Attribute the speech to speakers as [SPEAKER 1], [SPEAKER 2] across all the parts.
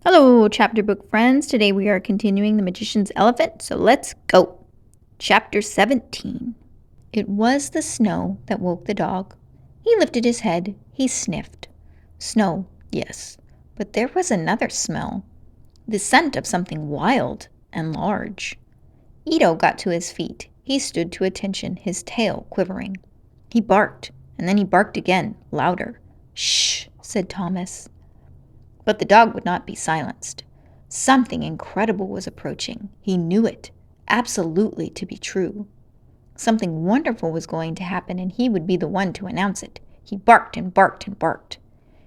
[SPEAKER 1] Hello, chapter book friends. Today we are continuing The Magician's Elephant, so let's go. Chapter 17. It was the snow that woke the dog. He lifted his head. He sniffed. Snow, yes, but there was another smell. The scent of something wild and large. Ito got to his feet. He stood to attention, his tail quivering. He barked, and then he barked again, louder. Shh, said Thomas. But the dog would not be silenced. Something incredible was approaching. He knew it, absolutely to be true. Something wonderful was going to happen, and he would be the one to announce it. He barked and barked and barked.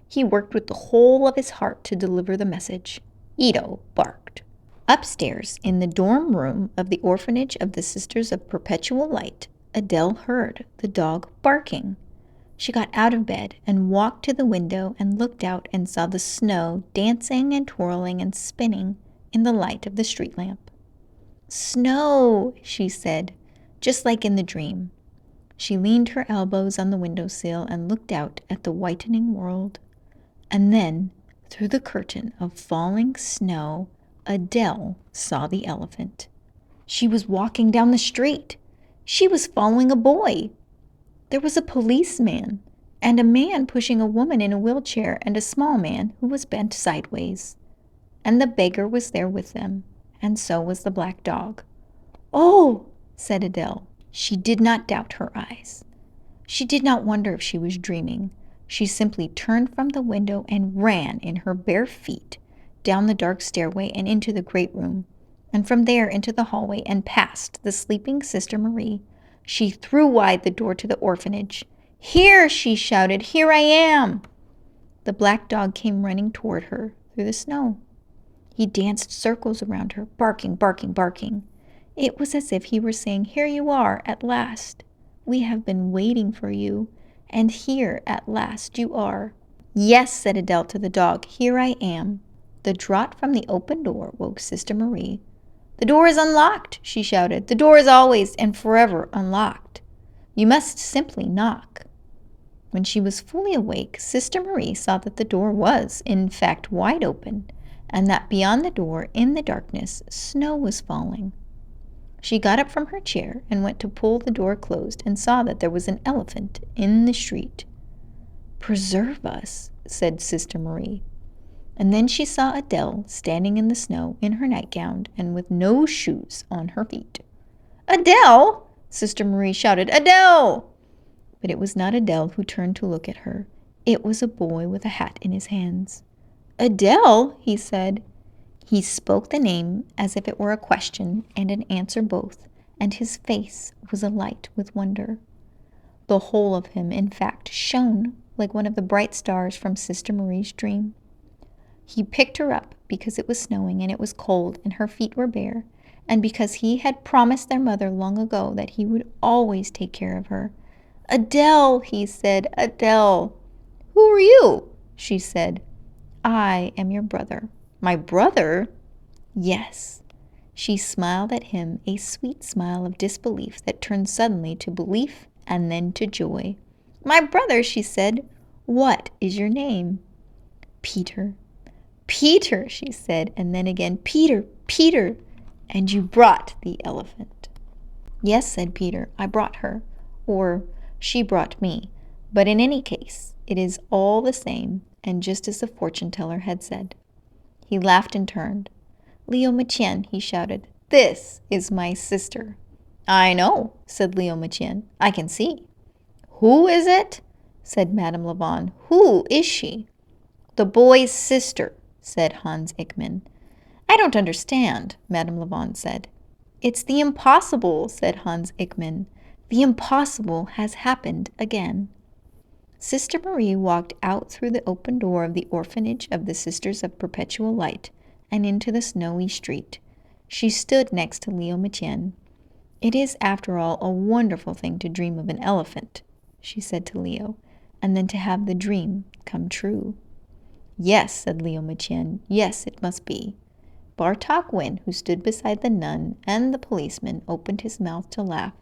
[SPEAKER 1] He worked with the whole of his heart to deliver the message. Ito barked. Upstairs, in the dorm room of the orphanage of the Sisters of Perpetual Light, Adele heard the dog barking. She got out of bed and walked to the window and looked out and saw the snow dancing and twirling and spinning in the light of the street lamp. Snow, she said, just like in the dream. She leaned her elbows on the windowsill and looked out at the whitening world. And then, through the curtain of falling snow, Adele saw the elephant. She was walking down the street. She was following a boy. There was a policeman, and a man pushing a woman in a wheelchair, and a small man who was bent sideways. And the beggar was there with them, and so was the black dog. "Oh!" said Adele. She did not doubt her eyes. She did not wonder if she was dreaming. She simply turned from the window and ran in her bare feet down the dark stairway and into the great room, and from there into the hallway and past the sleeping Sister Marie. She threw wide the door to the orphanage. "Here!" she shouted. "Here I am!" The black dog came running toward her through the snow. He danced circles around her, barking, barking, barking. It was as if he were saying, "Here you are, at last. We have been waiting for you, and here at last you are." "Yes," said Adele to the dog, "here I am." The draught from the open door woke Sister Marie. "The door is unlocked," she shouted. "The door is always and forever unlocked. You must simply knock." When she was fully awake, Sister Marie saw that the door was, in fact, wide open, and that beyond the door, in the darkness, snow was falling. She got up from her chair and went to pull the door closed and saw that there was an elephant in the street. "Preserve us," said Sister Marie. And then she saw Adele standing in the snow in her nightgown and with no shoes on her feet. "Adele!" Sister Marie shouted. "Adele!" But it was not Adele who turned to look at her. It was a boy with a hat in his hands. "Adele!" he said. He spoke the name as if it were a question and an answer both, and his face was alight with wonder. The whole of him, in fact, shone like one of the bright stars from Sister Marie's dream. He picked her up because it was snowing and it was cold and her feet were bare, and because he had promised their mother long ago that he would always take care of her. "Adele," he said, "Adele." "Who are you?" she said. "I am your brother." "My brother?" "Yes." She smiled at him, a sweet smile of disbelief that turned suddenly to belief and then to joy. "My brother," she said. "What is your name?" "Peter." "Peter," she said, and then again, "Peter, Peter." "And you brought the elephant." "Yes," said Peter, "I brought her, or she brought me. But in any case, it is all the same, and just as the fortune teller had said." He laughed and turned. "Leo Machien," he shouted, "this is my sister." "I know," said Leo Machien. "I can see." "Who is it?" said Madame Lavon. "Who is she?" "The boy's sister," said Hans Ickman. "I don't understand," Madame Lavon said. "It's the impossible," said Hans Ickman. "The impossible has happened again." Sister Marie walked out through the open door of the orphanage of the Sisters of Perpetual Light and into the snowy street. She stood next to Leo Machien. "It is, after all, a wonderful thing to dream of an elephant," she said to Leo, "and then to have the dream come true." "Yes," said Leo Machien, "yes, it must be." Bartok Wynn, who stood beside the nun and the policeman, opened his mouth to laugh,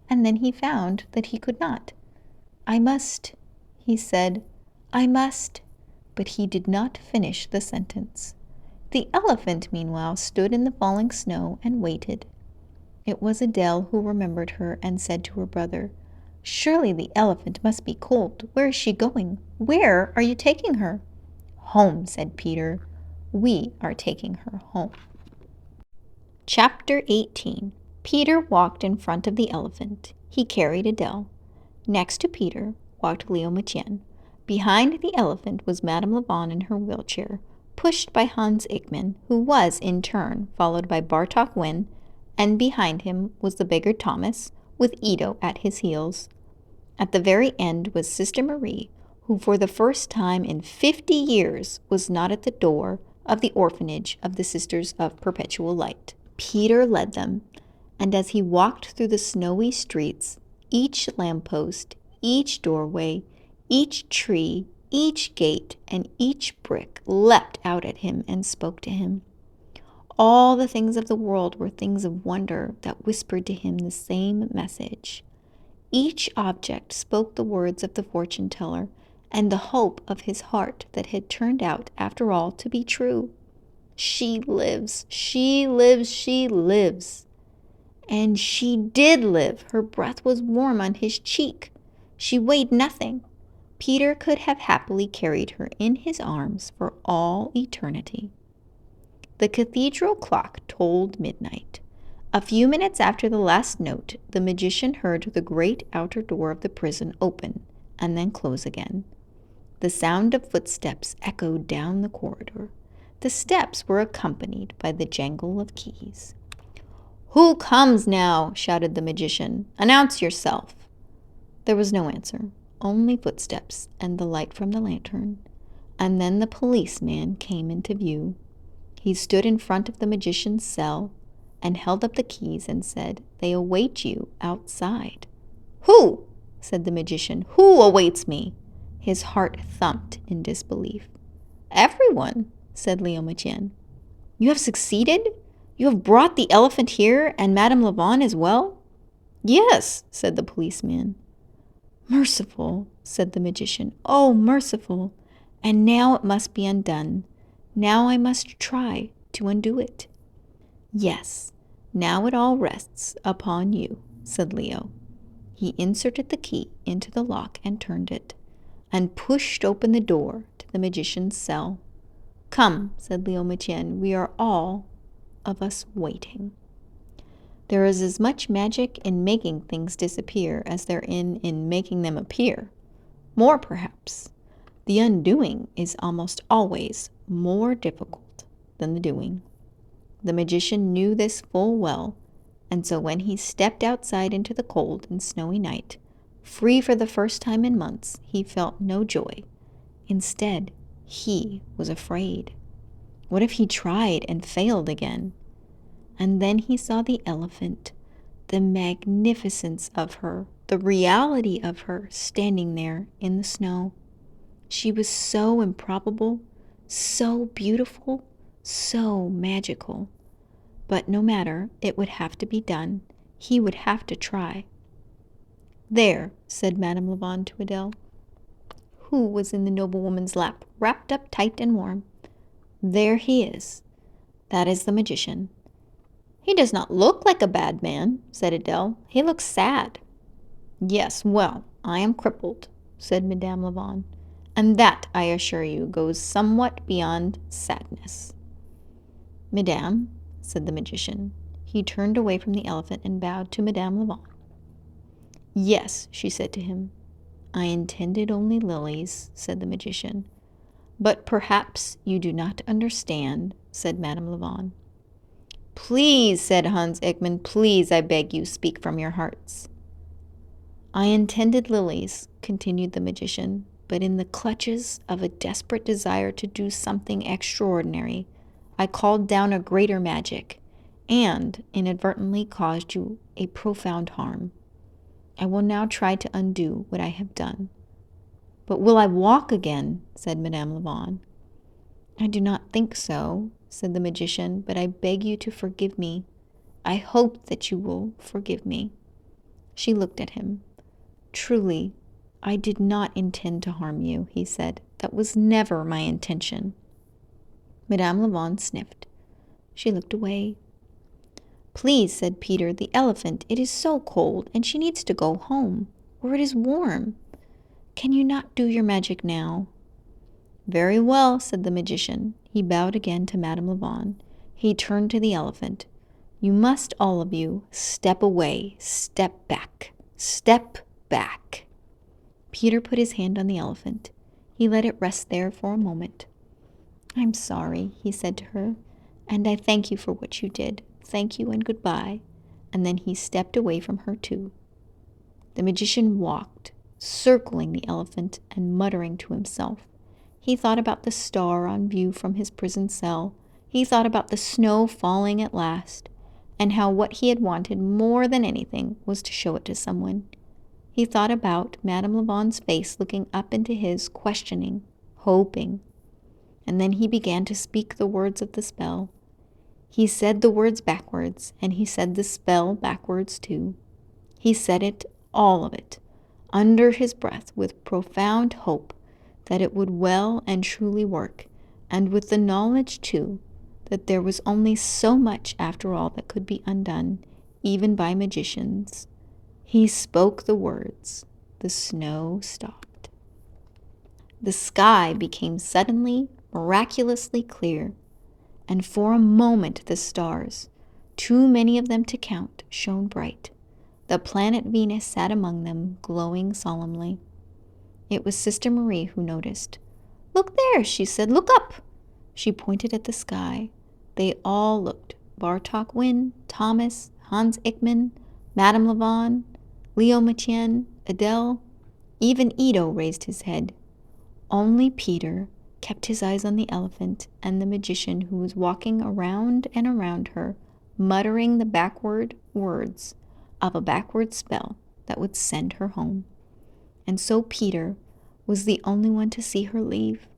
[SPEAKER 1] and then he found that he could not. "I must," he said, "I must," but he did not finish the sentence. The elephant, meanwhile, stood in the falling snow and waited. It was Adele who remembered her and said to her brother, "Surely the elephant must be cold. Where is she going? Where are you taking her?" "Home," said Peter. "We are taking her home." Chapter 18. Peter walked in front of the elephant. He carried Adele. Next to Peter walked Leo Metienne. Behind the elephant was Madame Lavon in her wheelchair, pushed by Hans Ickman, who was, in turn, followed by Bartok Wynn, and behind him was the beggar Thomas, with Ito at his heels. At the very end was Sister Marie, who for the first time in 50 years was not at the door of the orphanage of the Sisters of Perpetual Light. Peter led them, and as he walked through the snowy streets, each lamppost, each doorway, each tree, each gate, and each brick leapt out at him and spoke to him. All the things of the world were things of wonder that whispered to him the same message. Each object spoke the words of the fortune-teller and the hope of his heart that had turned out, after all, to be true. She lives, she lives, she lives. And she did live. Her breath was warm on his cheek. She weighed nothing. Peter could have happily carried her in his arms for all eternity. The cathedral clock tolled midnight. A few minutes after the last note, the magician heard the great outer door of the prison open and then close again. The sound of footsteps echoed down the corridor. The steps were accompanied by the jangle of keys. "Who comes now?" shouted the magician. "Announce yourself." There was no answer, only footsteps and the light from the lantern. And then the policeman came into view. He stood in front of the magician's cell and held up the keys and said, "They await you outside." "Who?" said the magician. "Who awaits me?" His heart thumped in disbelief. "Everyone," said Leo Metienne. "You have succeeded? You have brought the elephant here and Madame Lavon as well?" "Yes," said the policeman. "Merciful," said the magician. "Oh, merciful. And now it must be undone. Now I must try to undo it." "Yes, now it all rests upon you," said Leo. He inserted the key into the lock and turned it, and pushed open the door to the magician's cell. "Come," said Leo Metienne, "we are all of us waiting." There is as much magic in making things disappear as there in making them appear. More, perhaps. The undoing is almost always more difficult than the doing. The magician knew this full well, and so when he stepped outside into the cold and snowy night, free for the first time in months, he felt no joy. Instead, he was afraid. What if he tried and failed again? And then he saw the elephant, the magnificence of her, the reality of her standing there in the snow. She was so improbable, so beautiful, so magical. But no matter, it would have to be done. He would have to try. "There," said Madame Lavon to Adele, who was in the noblewoman's lap, wrapped up tight and warm. "There he is. That is the magician." "He does not look like a bad man," said Adele. "He looks sad." "Yes, well, I am crippled," said Madame Lavon, "and that, I assure you, goes somewhat beyond sadness." "Madame," said the magician. He turned away from the elephant and bowed to Madame Lavon. "Yes," she said to him. "I intended only lilies," said the magician. "But perhaps you do not understand," said Madame Lavon. "Please," said Hans Ickman, "please, I beg you, speak from your hearts." "I intended lilies," continued the magician, "but in the clutches of a desperate desire to do something extraordinary, I called down a greater magic, and inadvertently caused you a profound harm. I will now try to undo what I have done." "But will I walk again?" said Madame Lavon. "I do not think so," said the magician, "but I beg you to forgive me. I hope that you will forgive me." She looked at him. "Truly, I did not intend to harm you," he said. "That was never my intention." Madame Lavon sniffed. She looked away. Please, said Peter, the elephant, it is so cold, and she needs to go home, where it is warm. Can you not do your magic now? Very well, said the magician. He bowed again to Madame Lavon. He turned to the elephant. You must, all of you, step away, step back, step back. Peter put his hand on the elephant. He let it rest there for a moment. I'm sorry, he said to her, and I thank you for what you did. Thank you and goodbye. And then he stepped away from her too. The magician walked, circling the elephant and muttering to himself. He thought about the star on view from his prison cell. He thought about the snow falling at last, and how what he had wanted more than anything was to show it to someone. He thought about Madame Lavon's face looking up into his, questioning, hoping. And then he began to speak the words of the spell. He said the words backwards, and he said the spell backwards too. He said it, all of it, under his breath, with profound hope that it would well and truly work, and with the knowledge, too, that there was only so much after all that could be undone, even by magicians. He spoke the words. The snow stopped. The sky became suddenly, miraculously clear, and for a moment the stars, too many of them to count, shone bright. The planet Venus sat among them, glowing solemnly. It was Sister Marie who noticed. Look there, she said. Look up. She pointed at the sky. They all looked. Bartok Wynne, Thomas, Hans Ickman, Madame Lavon, Leo Mathienne, Adele. Even Ito raised his head. Only Peter kept his eyes on the elephant and the magician who was walking around and around her, muttering the backward words of a backward spell that would send her home. And so Peter was the only one to see her leave.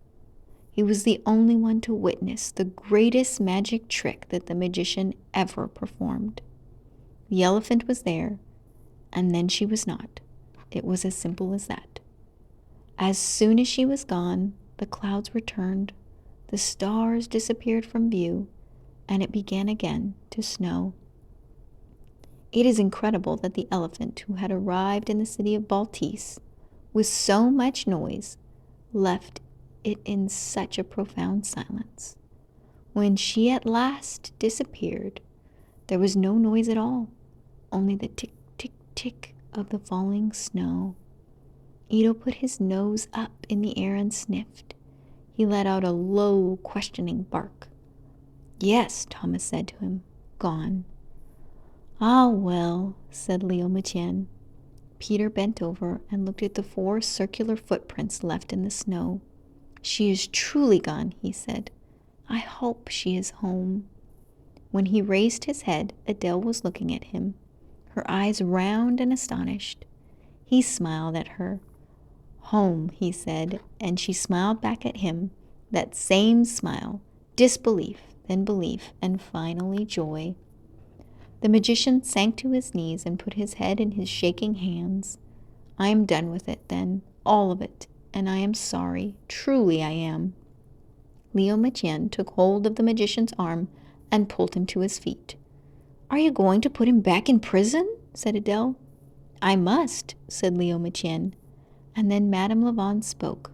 [SPEAKER 1] He was the only one to witness the greatest magic trick that the magician ever performed. The elephant was there, and then she was not. It was as simple as that. As soon as she was gone, the clouds returned, the stars disappeared from view, and it began again to snow. It is incredible that the elephant who had arrived in the city of Baltis with so much noise left it in such a profound silence. When she at last disappeared, there was no noise at all, only the tick, tick, tick of the falling snow. Ito put his nose up in the air and sniffed. He let out a low, questioning bark. Yes, Thomas said to him, gone. Ah, well, said Leo Mathienne. Peter bent over and looked at the 4 circular footprints left in the snow. She is truly gone, he said. I hope she is home. When he raised his head, Adele was looking at him, her eyes round and astonished. He smiled at her. Home, he said, and she smiled back at him, that same smile, disbelief, then belief, and finally joy. The magician sank to his knees and put his head in his shaking hands. I am done with it, then, all of it, and I am sorry, truly I am. Leo Mathienne took hold of the magician's arm and pulled him to his feet. Are you going to put him back in prison? Said Adele. I must, said Leo Mathienne. And then Madame Lavon spoke.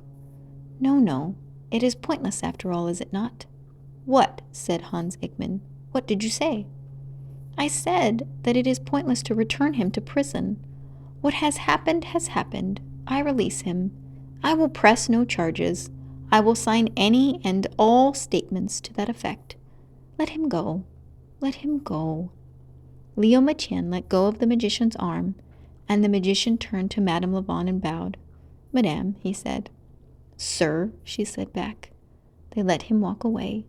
[SPEAKER 1] No, it is pointless after all, is it not? What? Said Hans Ickman. What did you say? I said that it is pointless to return him to prison. What has happened has happened. I release him. I will press no charges. I will sign any and all statements to that effect. Let him go. Let him go. Leo Mathienne let go of the magician's arm, and the magician turned to Madame Lavon and bowed. Madame, he said. Sir, she said back. They let him walk away.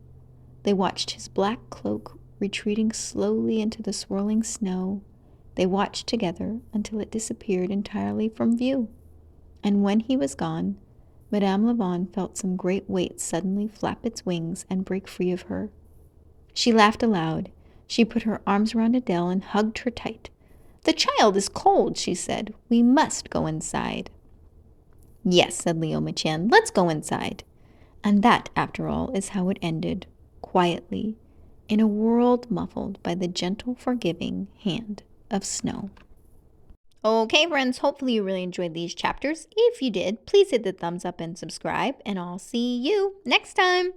[SPEAKER 1] They watched his black cloak retreating slowly into the swirling snow. They watched together until it disappeared entirely from view. And when he was gone, Madame Lavon felt some great weight suddenly flap its wings and break free of her. She laughed aloud. She put her arms around Adele and hugged her tight. The child is cold, she said. We must go inside. Yes, said Leo Mathienne, let's go inside. And that, after all, is how it ended. quietly in a world muffled by the gentle, forgiving hand of snow. Okay, friends, hopefully you really enjoyed these chapters. If you did, please hit the thumbs up and subscribe, and I'll see you next time.